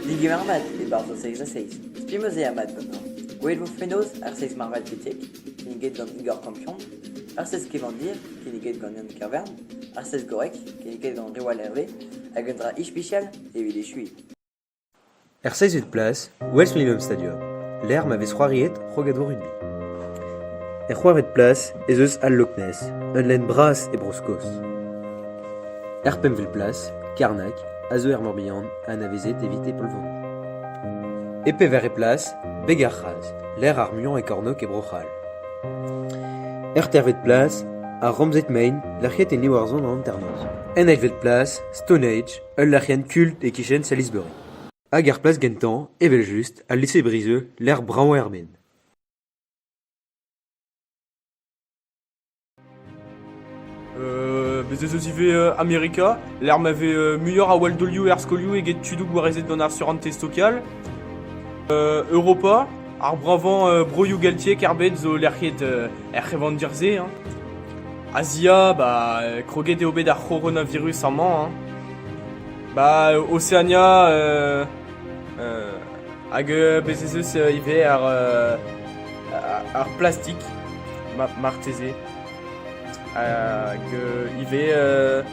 Digi Marmat, die Barzo 6 Spimose Amat Bummer. Wade Fenos, R6 Marvat Pitik, qui n'est dans Igor Campion, R6 Kivandir, qui n'est dans Yann Cavern, R6 Gorek, qui n'est dans Riwal Hervé, Agundra Ishpichal et Villichui. R6 8 place, Wells Millennium Stadium. L'air m'avait soiriet, Rogado Rugby. R3 8 place, Ezeus Al Loch Ness, Unlen Brass et Broscos. R5 place, Karnak, Azoer Morbihan, Anavezet évité Polvon. Épée vert et place, Begarraz, l'air Armion et Cornoc et Brochal. R8 place, à Romzet Main, l'archiette et Newarzon en Ternos. N8 place, Stone Age, l'archienne culte et Kishen Salisbury. Agar place Gentan, et Beljuste, à lycée Briseux, l'air Brown Hermine. Bezos America, l'air m'avait meilleur à Waldoliu, Erskoliu et Get Tudou Guarezet dans Arsurante Stocal. Europa, Arbravant, Broyou Galtier, Carbet, Zo l'Erchiet, Erchevan Dirze. Asia, Kroget et Obed ar coronavirus en man. Océania, hag Bezos ive ar plastique, martese. Ive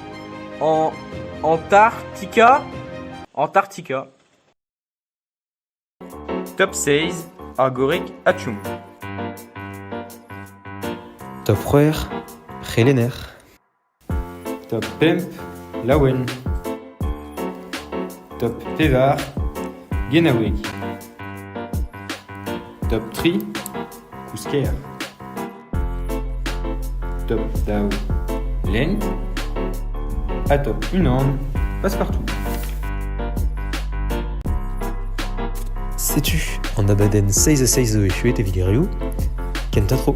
en Antarctica. Top 6 Argoric Achum. Top Roer, Helener. Top Pemp, Lawen. Top Pevar, Genaweg. Top Tri, Kousker. Top Dao, Len. À top Unan, Passepartout. Sais-tu, en abaden 6 et 6 et Villeriou, Kentatro.